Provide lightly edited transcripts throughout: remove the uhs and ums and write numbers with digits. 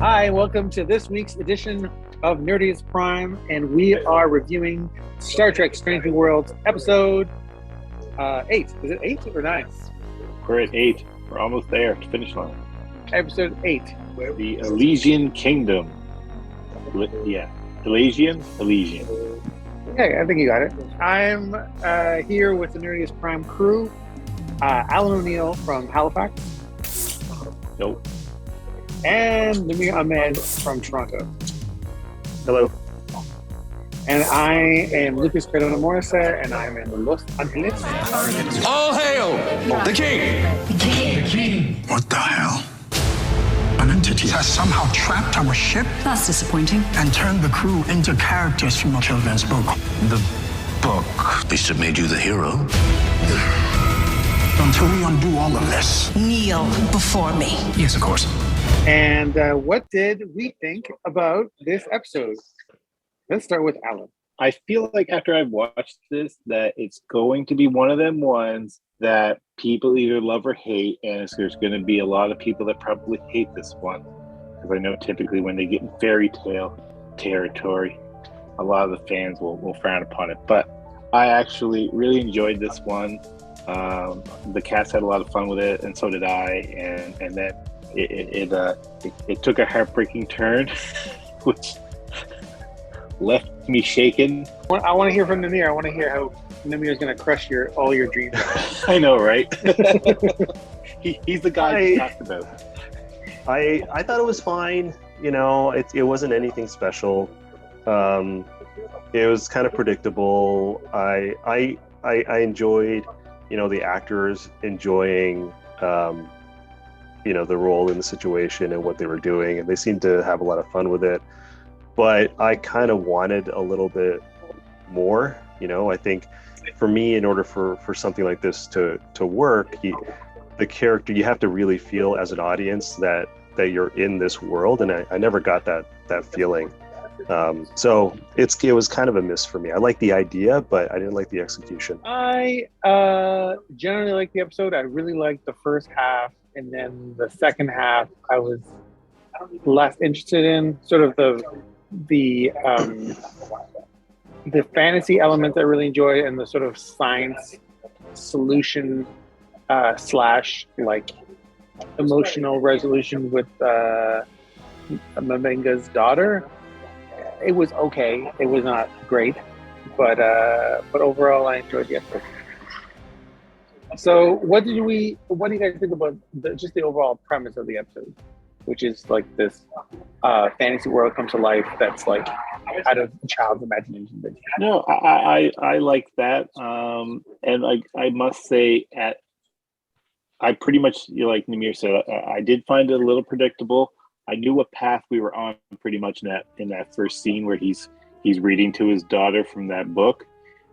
Hi, welcome to this week's edition of Nerdiest Prime, and we are reviewing Star Trek Strange New Worlds episode 8. Is it 8 or 9? We're at 8. We're almost there to finish line. Episode 8. The Elysian Kingdom. Elysian? Okay, I think you got it. I'm here with the Nerdiest Prime crew. Alan O'Neill from Halifax. Nope. And Namir Ahmed from Toronto. Hello. And I am Luckas Cardona-Morisset, and I'm in Los Angeles. All hail the king! The king! What the hell? An entity has somehow trapped our ship That's disappointing. and turned the crew into characters from a children's book. The book. They should have made you the hero. Until we undo all of this. Kneel before me. Yes, of course. And what did we think about this episode? Let's start with Alan. I feel like after I've watched this, that it's going to be one of them ones that people either love or hate, and there's going to be a lot of people that probably hate this one. Because I know typically when they get in fairy tale territory, a lot of the fans will frown upon it. But I actually really enjoyed this one. The cast had a lot of fun with it, and so did I. And then it took a heartbreaking turn, which left me shaken. I want to hear from Namir. I want to hear how Namir is going to crush all your dreams. I know, right? He's the guy you talked about. I thought it was fine. You know, it wasn't anything special. It was kind of predictable. I enjoyed, the actors enjoying, the role in the situation and what they were doing, and they seemed to have a lot of fun with it. But I kind of wanted a little bit more. I think for me, in order for something like this to work, the character, you have to really feel as an audience that you're in this world, and I never got that feeling. So it was kind of a miss for me. I like the idea, but I didn't like the execution. I generally like the episode. I really liked the first half, and then the second half I was less interested in. Sort of the fantasy elements I really enjoyed, and the sort of science solution slash like emotional resolution with Mamenga's daughter. It was okay. It was not great, but overall I enjoyed the episode. So what do you guys think about just the overall premise of the episode, which is like this fantasy world comes to life that's like out of a child's imagination? No, I like that, and I must say, I pretty much, like Namir said, I did find it a little predictable. I knew what path we were on pretty much in that first scene where he's reading to his daughter from that book.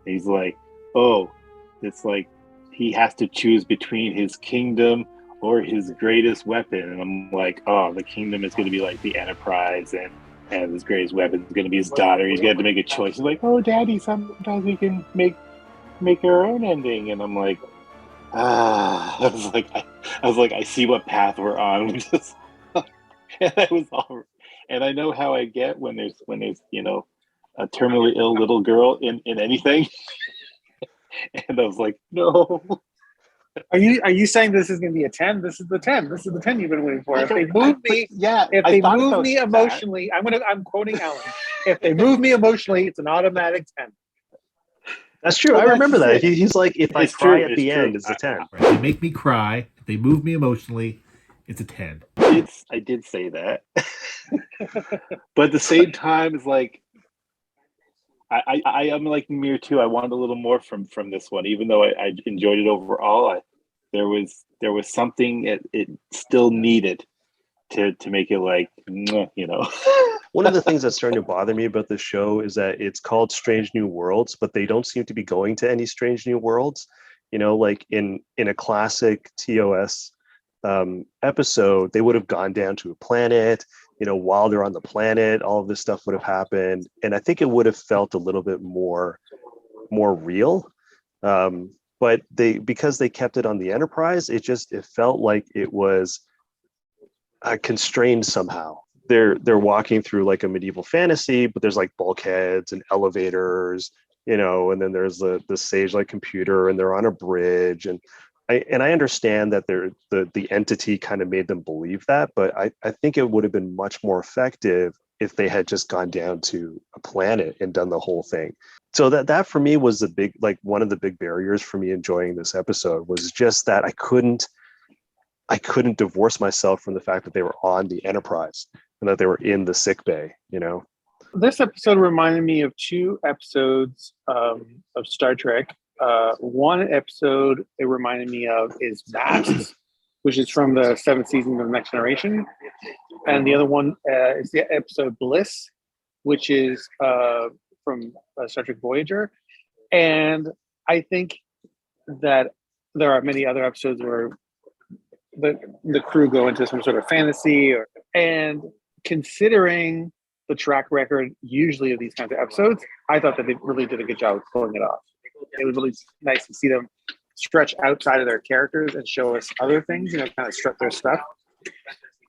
And he's like, oh, it's like he has to choose between his kingdom or his greatest weapon. And I'm like, oh, the kingdom is going to be like the Enterprise, and his greatest weapon is going to be his daughter. He's got to make a choice. He's like, oh, Daddy, sometimes we can make our own ending. And I'm like, I was like, I see what path we're on. We just, and I was all, and I know how I get when there's a terminally ill little girl in anything. And I was like, no. Are you saying this is going to be a 10? This is the 10. This is the 10 you've been waiting for. If they move me emotionally, I'm quoting Alan. If they move me emotionally, it's an automatic 10. That's true. I remember that. He's like, if I cry at the end, it's a 10. If they make me cry, if they move me emotionally, it's a 10. I did say that. But at the same time, it's like, I am like Namir too. I wanted a little more from this one, even though I enjoyed it overall. There was something it still needed to make it like, One of the things that's starting to bother me about this show is that it's called Strange New Worlds, but they don't seem to be going to any Strange New Worlds. Like in a classic TOS episode, they would have gone down to a planet. While they're on the planet, all of this stuff would have happened, and I think it would have felt a little bit more real. But because they kept it on the Enterprise, it felt like it was constrained somehow. they're walking through like a medieval fantasy, but there's like bulkheads and elevators, you know, and then there's the sage like computer, and they're on a bridge, and I understand that the entity kind of made them believe that, but I think it would have been much more effective if they had just gone down to a planet and done the whole thing. So that for me was the big, like one of the big barriers for me enjoying this episode, was just that I couldn't divorce myself from the fact that they were on the Enterprise and that they were in the sick bay, you know. This episode reminded me of two episodes of Star Trek. One episode it reminded me of is Masks, which is from the seventh season of Next Generation. And the other one is the episode Bliss, which is from Star Trek Voyager. And I think that there are many other episodes where the crew go into some sort of fantasy, and considering the track record usually of these kinds of episodes, I thought that they really did a good job of pulling it off. It was really nice to see them stretch outside of their characters and show us other things, you know, kind of strut their stuff.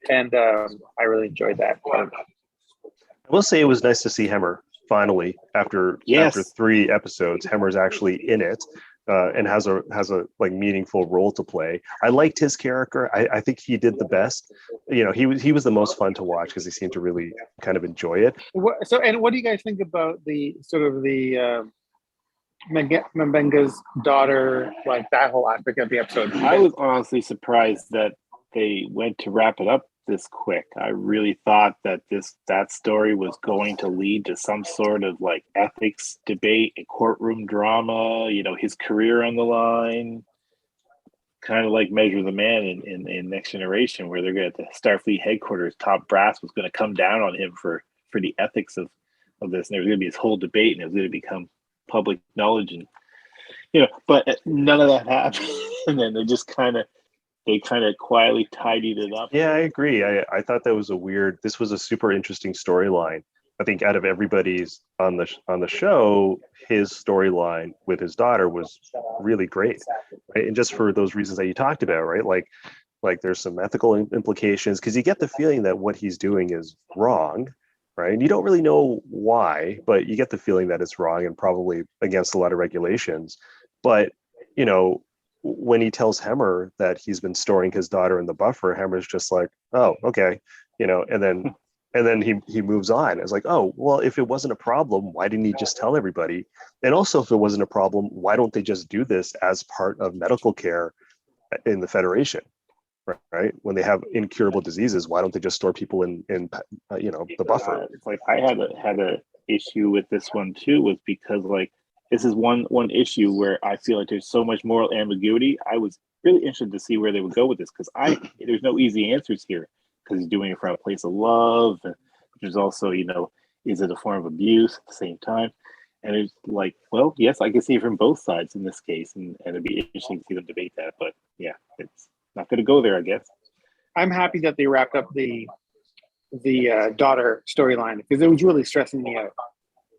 And I really enjoyed that. I will say it was nice to see Hemmer finally after 3 episodes. Hemmer's actually in it and has a like meaningful role to play. I liked his character. I think he did the best. You know, he was the most fun to watch because he seemed to really kind of enjoy it. So, and what do you guys think about the sort of the Mbenga's daughter, like that whole aspect of the episode? I was honestly surprised that they went to wrap it up this quick. I really thought that that story was going to lead to some sort of like ethics debate, a courtroom drama, you know, his career on the line, kind of like Measure the Man in Next Generation, where they're going to Starfleet headquarters, top brass was going to come down on him for the ethics of this, and there was going to be this whole debate, and it was going to become public knowledge, and you know, but none of that happened. And then they kind of quietly tidied it up. Yeah, I agree. I thought that was this was a super interesting storyline. I think out of everybody's on the show, his storyline with his daughter was really great, right? And just for those reasons that you talked about, right? Like there's some ethical implications, because you get the feeling that what he's doing is wrong, right? And you don't really know why, but you get the feeling that it's wrong and probably against a lot of regulations. But, you know, when he tells Hemmer that he's been storing his daughter in the buffer, Hemmer's just like, oh, okay, you know, and then he moves on. It's like, oh, well, if it wasn't a problem, why didn't he just tell everybody? And also, if it wasn't a problem, why don't they just do this as part of medical care in the Federation? Right? When they have incurable diseases, why don't they just store people in you know, the buffer? It's like I had a issue with this one too, was because like this is one issue where I feel like there's so much moral ambiguity. I was really interested to see where they would go with this, because there's no easy answers here, because he's doing it from a place of love, and there's also, you know, is it a form of abuse at the same time? And it's like, well, yes, I can see it from both sides in this case, and it'd be interesting to see them debate that. But yeah, it's not going to go there, I guess. I'm happy that they wrapped up the daughter storyline, because it was really stressing me out.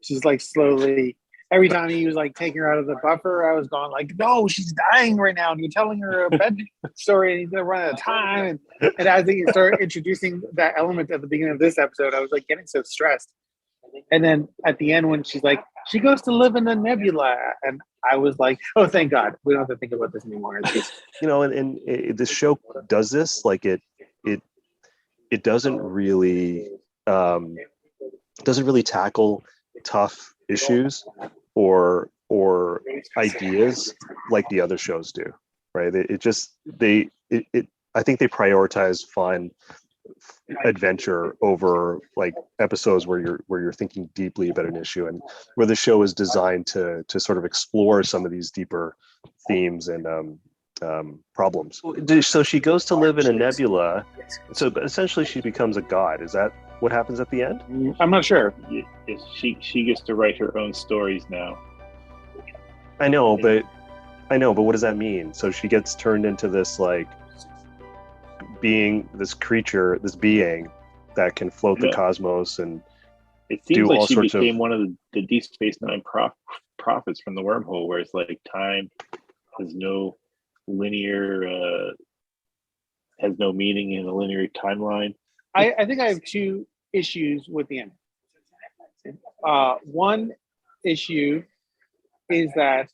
She's like slowly, every time he was like taking her out of the buffer, I was going like, no, she's dying right now, and you're telling her a bed story, and he's gonna run out of time. And as they start introducing that element at the beginning of this episode, I was like getting so stressed. And then at the end, when she's like, she goes to live in a nebula, and I was like, oh, thank God, we don't have to think about this anymore. It's just, you know, and this show does this, like it doesn't really tackle tough issues or ideas like the other shows do, right? I think they prioritize fun adventure over like episodes where you're thinking deeply about an issue, and where the show is designed to sort of explore some of these deeper themes and problems. So she goes to live in a nebula, so essentially she becomes a god. Is that what happens at the end? I'm not sure. She gets to write her own stories now. I know, but what does that mean? So she gets turned into this like being, this creature, this being that can float the cosmos, and it seems do like all she sorts became one of the Deep Space Nine prophets from the wormhole, where it's like time has no linear has no meaning in a linear timeline. I think I have two issues with the ending. One issue is that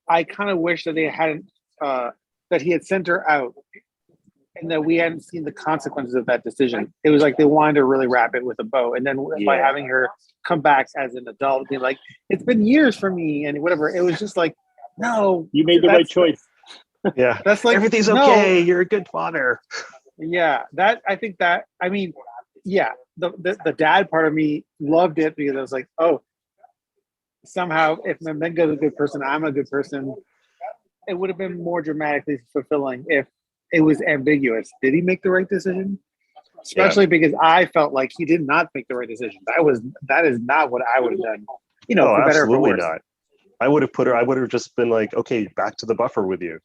I kind of wish that they hadn't that he had sent her out, and that we hadn't seen the consequences of that decision. It was like they wanted to really wrap it with a bow, and then by having her come back as an adult, be like, "It's been years for me," and whatever. It was just like, no, you made the right choice. Yeah, that's like everything's no. okay. You're a good father. Yeah, I mean, yeah, the dad part of me loved it because I was like, oh, somehow if Mbenga's a good person, I'm a good person. It would have been more dramatically fulfilling if it was ambiguous. Did he make the right decision? Especially because I felt like he did not make the right decision. That is not what I would have done. You know, for better or for absolutely worse. not. I would have just been like, okay, back to the buffer with you.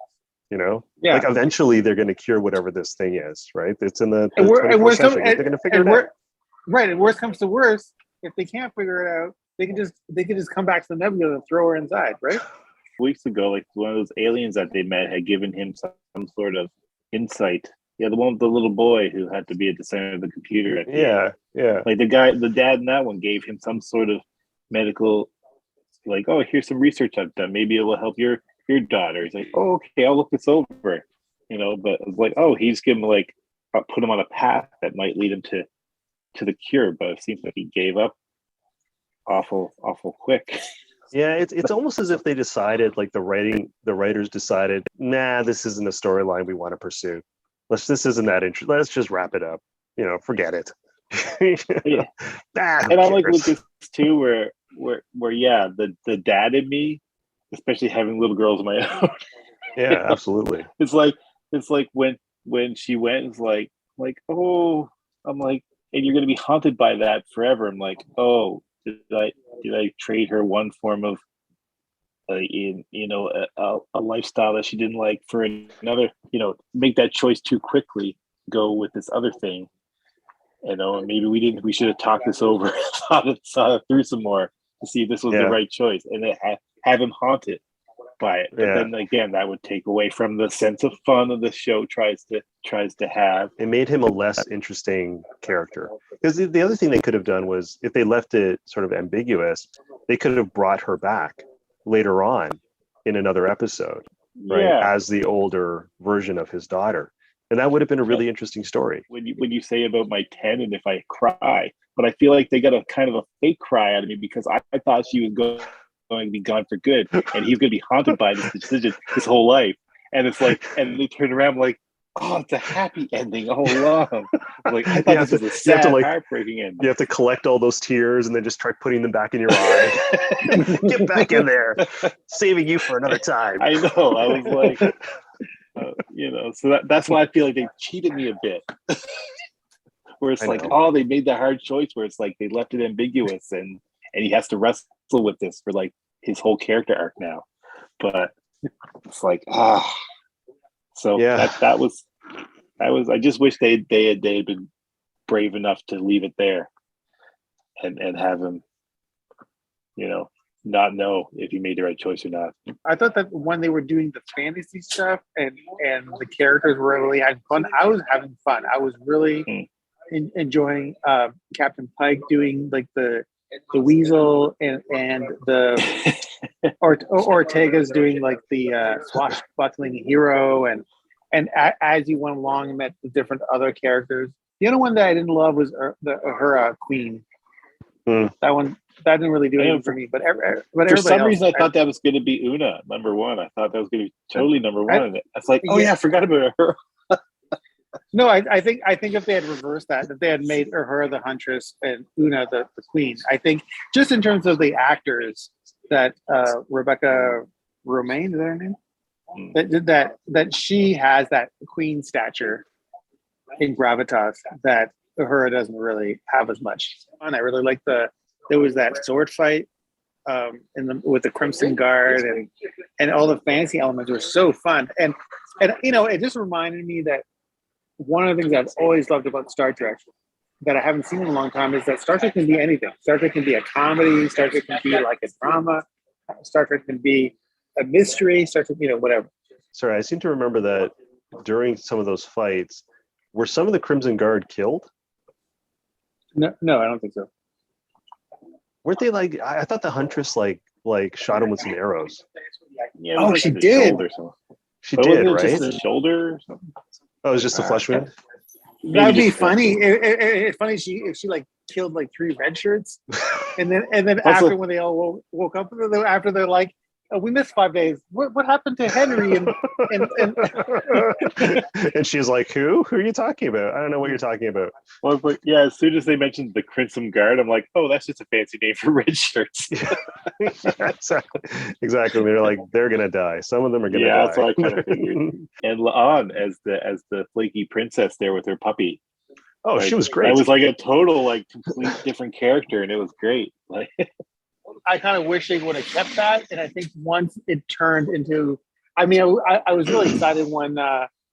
You know, like eventually they're going to cure whatever this thing is, right? It's in the 24th century. They're going to figure it out. Right, and worst comes to worst, if they can't figure it out, they can just come back to the nebula and throw her inside, right? Weeks ago, like one of those aliens that they met had given him some sort of insight. Yeah, the one with the little boy who had to be at the center of the computer. Yeah. Like the dad in that one gave him some sort of medical, like, oh, here's some research I've done. Maybe it will help your daughter. He's like, oh, okay, I'll look this over. You know, but it's like, oh, he's gonna like put him on a path that might lead him to the cure. But it seems like he gave up awful quick. Yeah, it's almost as if they decided, like the writers decided, nah, this isn't a storyline we want to pursue. This isn't that interesting. Let's just wrap it up. You know, forget it. Yeah. And I'm like Lucas too, where yeah, the dad in me, especially having little girls of my own. Yeah, absolutely. It's like when she went, it's like, oh, I'm like, and you're gonna be haunted by that forever. I'm like, oh, did I trade her one form of a lifestyle that she didn't like for another, make that choice too quickly, go with this other thing, and maybe we should have talked this over, thought it through some more to see if this was the right choice, and then have him haunted by it. But then again, that would take away from the sense of fun that the show tries to have. It made him a less interesting character, because the other thing they could have done was, if they left it sort of ambiguous, they could have brought her back later on in another episode, right, as the older version of his daughter, and that would have been a really interesting story. When you say about my 10 and if I cry, but I feel like they got a kind of a fake cry out of me, because I thought she was going to be gone for good, and he's going to be haunted by this decision his whole life. And it's like, and they turn around like, oh, it's a happy ending all along. Like, I thought this was a sad, heartbreaking ending. You have to collect all those tears and then just try putting them back in your eye. Get back in there, saving you for another time. I know. I was like, so that's why I feel like they cheated me a bit. Where it's like, oh, they made that hard choice where it's like they left it ambiguous, and he has to wrestle with this for like his whole character arc now. But it's like, so that was I just wish they had been brave enough to leave it there and have him, not know if he made the right choice or not. I thought that when they were doing the fantasy stuff and the characters were really having fun, I was having fun. I was really enjoying Captain Pike doing like the weasel and the Ortega's doing like the swashbuckling hero, and as you went along and met the different other characters. The other one that I didn't love was her queen. That didn't really do anything for me. But for some reason, I thought that was going to be Una, number one. I thought that was going to be totally number one. I was like, oh yeah, I forgot about her. No, I think if they had reversed that, if they had made her the huntress and Una the queen, I think just in terms of the actors, that Rebecca Romaine, is that her name? That she has that queen stature in gravitas that Uhura doesn't really have as much. And I really like there was that sword fight with the Crimson Guard, and all the fantasy elements were so fun. And it just reminded me that one of the things I've always loved about Star Trek that I haven't seen in a long time is that Star Trek can be anything. Star Trek can be a comedy. Star Trek can be like a drama. Star Trek can be a mystery. Star Trek, whatever. Sorry, I seem to remember that during some of those fights, were some of the Crimson Guard killed? No, I don't think so. Weren't they like? I thought the Huntress like shot him with some arrows. Yeah, it was like she the did. shoulder or something. She But did, wasn't it right? just the shoulder or something? Oh, it was just a flesh wound. That'd be just- funny. It's funny if she like killed like 3 red shirts, and then Also- after when they all woke up, after they're like, oh, we missed 5 days. What happened to Henry? And she's like, "Who? Who are you talking about? I don't know what you're talking about." Well, but yeah, as soon as they mentioned the Crimson Guard, I'm like, oh, that's just a fancy name for red shirts. Yeah, exactly. They're like, they're gonna die. Some of them are gonna Yeah, die. that's what I kind of figured. And Laan as the flaky princess there with her puppy. Oh, Like, she was great. That was like a total like complete different character, and it was great. Like, I kind of wish they would have kept that. And I think once it turned into, I mean, I was really excited when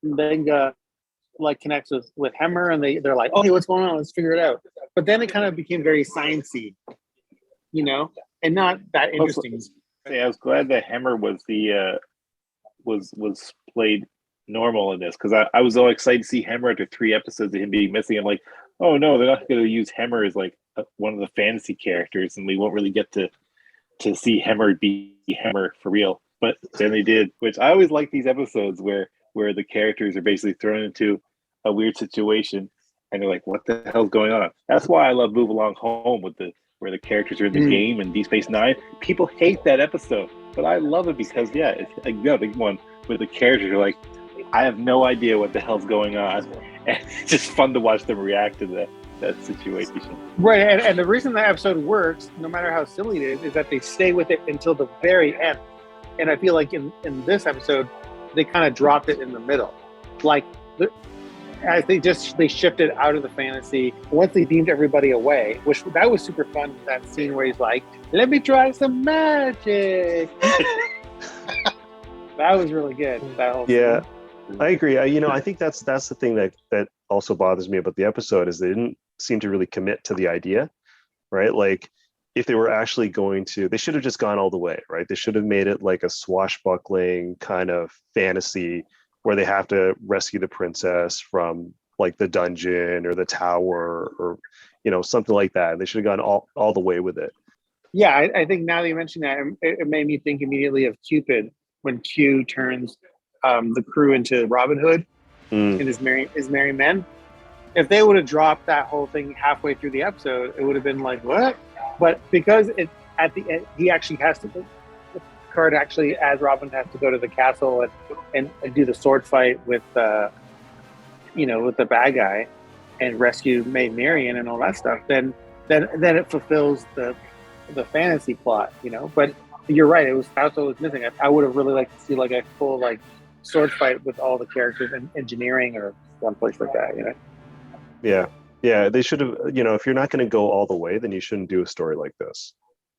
Benga like connects with Hemmer, and they're like, oh, hey, what's going on? Let's figure it out. But then it kind of became very sciencey, and not that interesting. I was glad that Hemmer was the was played normal in this, because I was all excited to see Hemmer after 3 episodes of him being missing. I'm like, oh no, they're not going to use Hemmer as like one of the fantasy characters, and we won't really get to see Hemmer be Hemmer for real. But then they did, which I always like these episodes where the characters are basically thrown into a weird situation and they're like, what the hell's going on? That's why I love Move Along Home where the characters are in the game and Deep Space Nine. People hate that episode, but I love it because it's like the one where the characters are like, I have no idea what the hell's going on, and it's just fun to watch them react to that situation. Right, and the reason that episode works, no matter how silly it is that they stay with it until the very end. And I feel like in this episode, they kind of dropped it in the middle. Like, I think they shifted out of the fantasy once they deemed everybody away, that was super fun. That scene where he's like, "Let me try some magic." That was really good. That whole Yeah, scene. I agree. I think that's the thing that also bothers me about the episode is they didn't seem to really commit to the idea, right? Like, if they were actually going to, they should have just gone all the way, right? They should have made it like a swashbuckling kind of fantasy where they have to rescue the princess from like the dungeon or the tower or something like that. They should have gone all the way with it. Yeah, I think now that you mentioned that, it made me think immediately of Cupid when Q turns the crew into Robin Hood and his merry men. If they would have dropped that whole thing halfway through the episode, it would have been like, what? But because at the end, he actually has to, Picard actually, as Robin, has to go to the castle and do the sword fight with the bad guy and rescue Maid Marian and all that stuff, then it fulfills the fantasy plot, But you're right, that's what was missing. I would have really liked to see like a full like sword fight with all the characters and engineering or one place like that, Yeah, they should have, if you're not going to go all the way, then you shouldn't do a story like this,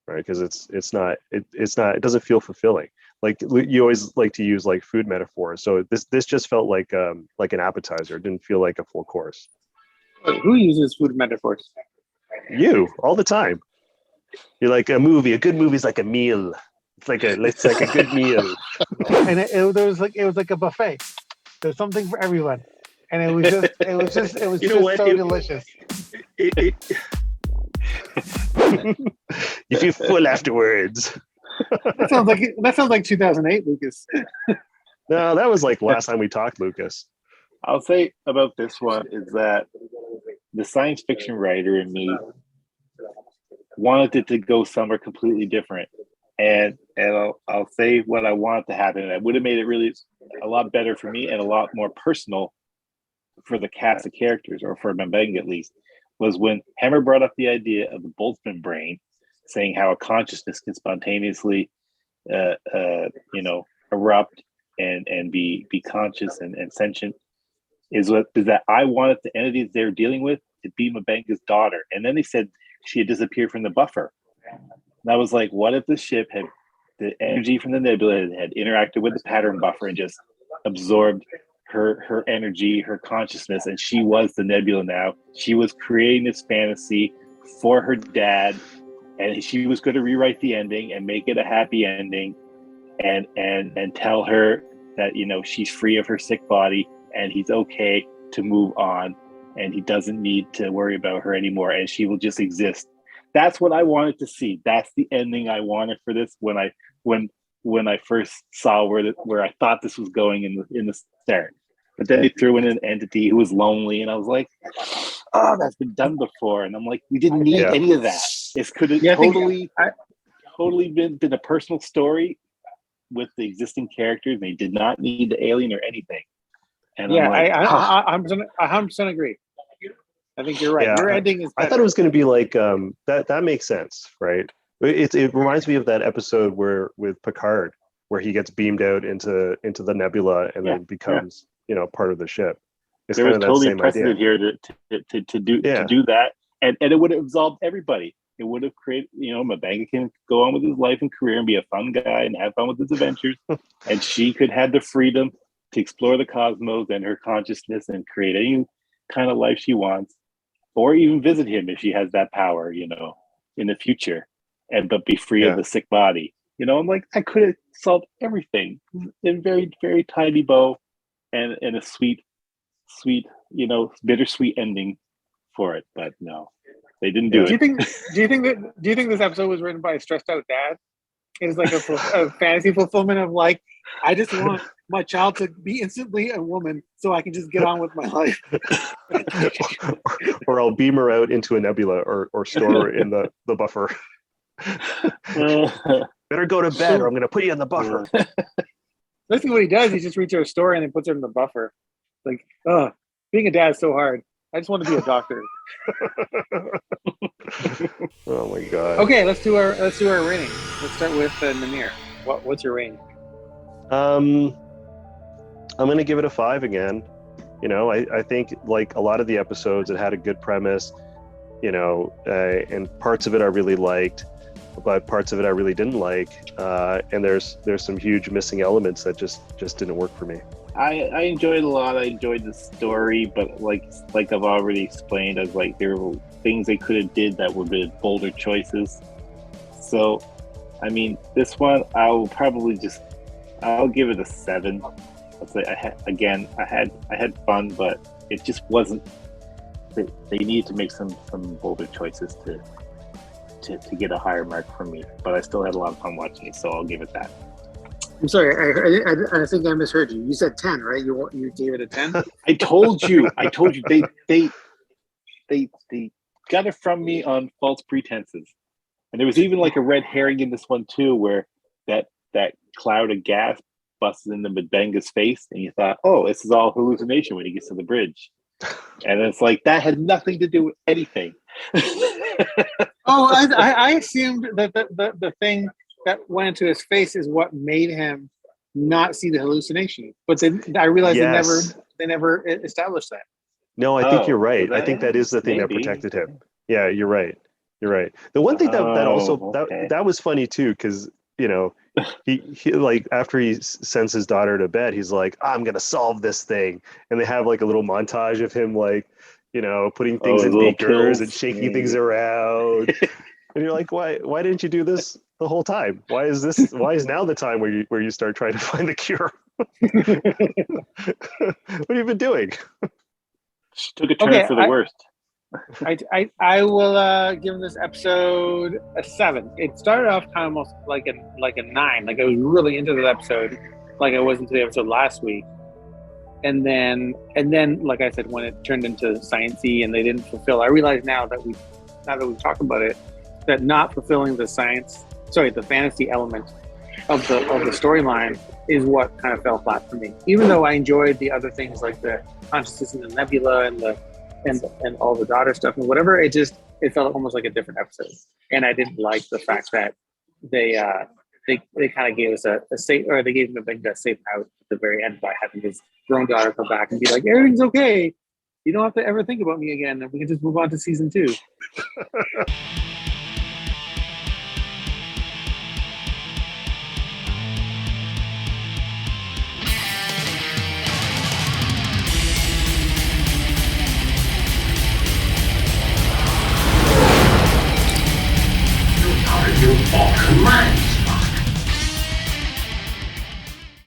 right? Because it doesn't feel fulfilling. Like, you always like to use like food metaphors, so this just felt like an appetizer. It didn't feel like a full course. Who uses food metaphors? You all the time. You're like, a good movie is like a meal. It's like a good meal. And it was like a buffet. There's something for everyone. And it was just so delicious. You feel full afterwards. That sounds like 2008, Lucas. No, that was like last time we talked, Lucas. I'll say about this one is that the science fiction writer in me wanted it to go somewhere completely different, and I'll say what I wanted to happen. And it would have made it really a lot better for me and a lot more personal for the cast of characters, or for Mbenga at least, was when Hemmer brought up the idea of the Boltzmann brain, saying how a consciousness can spontaneously, erupt and be conscious and sentient. Is that I wanted the entities they were dealing with to be Mbenga's daughter, and then they said she had disappeared from the buffer. And I was like, what if the ship had the energy from the nebula had interacted with the pattern buffer and just absorbed her energy, her consciousness, and she was the nebula now. She was creating this fantasy for her dad, and she was going to rewrite the ending and make it a happy ending, and tell her that she's free of her sick body and he's okay to move on and he doesn't need to worry about her anymore, and she will just exist. That's what I wanted to see. That's the ending I wanted for this when I first saw where I thought this was going in the start. But then they threw in an entity who was lonely, and I was like, "Oh, that's been done before." And I'm like, "We didn't need any of that. This could have totally been a personal story with the existing characters. They did not need the alien or anything." And yeah, I'm like, I 100% agree. I think you're right. Yeah, Your ending is better. I thought it was going to be like that makes sense, right? It reminds me of that episode with Picard, where he gets beamed out into the nebula and then becomes part of the ship. It's there kind was of totally that same precedent idea here to do that, and it would have absolved everybody. It would have created, M'Benga can go on with his life and career and be a fun guy and have fun with his adventures, and she could have the freedom to explore the cosmos and her consciousness and create any kind of life she wants, or even visit him if she has that power, in the future, but be free of the sick body. I'm like, I could have solved everything in very, very tiny bow and a sweet, bittersweet ending for it. But no, they didn't do it. Do you think this episode was written by a stressed out dad? It's like a fantasy fulfillment of like, I just want my child to be instantly a woman so I can just get on with my life. or I'll beam her out into a nebula or store her in the buffer. Better go to bed or I'm going to put you in the buffer. Basically what he does, he just reads her a story and then puts her in the buffer. Like, being a dad is so hard. I just want to be a doctor. Oh my god. Okay, let's do our rating. Let's start with Namir. What's your rating? I'm gonna give it a 5 again. I think like a lot of the episodes, it had a good premise, and parts of it I really liked, but parts of it I really didn't like. And there's some huge missing elements that just didn't work for me. I enjoyed it a lot. I enjoyed the story, but like I've already explained, I was like, there were things they could have did that would be bolder choices. So, I mean, this one I'll give it a 7. I'll say I had fun, but it just wasn't. They needed to make some bolder choices to get a higher mark from me. But I still had a lot of fun watching it, so I'll give it that. I'm sorry, I think I misheard you. You said 10, right? You gave it a 10? I told you. They got it from me on false pretenses. And there was even like a red herring in this one too, where that cloud of gas busted into M'Benga's face, and you thought, oh, this is all hallucination when he gets to the bridge. And it's like, that had nothing to do with anything. I assumed that the thing that went into his face is what made him not see the hallucination. But then I realized they never established that. No, I think you're right. I think that is the thing that protected him. Yeah, you're right. The one thing that also that was funny too, because he like after he sends his daughter to bed, he's like, I'm gonna solve this thing, and they have like a little montage of him like putting things in beakers and shaking things around. And you're like, why didn't you do this the whole time? Why is now the time where you start trying to find the cure? What have you been doing? She took a turn for the worst. I will give this episode a 7. It started off kind of almost like a 9. Like I was really into the episode, like I was into the episode last week. And then, like I said, when it turned into sciencey and they didn't fulfill, I realize now that we've talked about it, that not fulfilling the fantasy element of the storyline is what kind of fell flat for me. Even though I enjoyed the other things like the consciousness in the nebula and all the daughter stuff and whatever, it felt almost like a different episode. And I didn't like the fact that they kind of gave us a safe, or they gave him a safe out at the very end by having his grown daughter come back and be like, everything's okay. You don't have to ever think about me again, and we can just move on to season 2.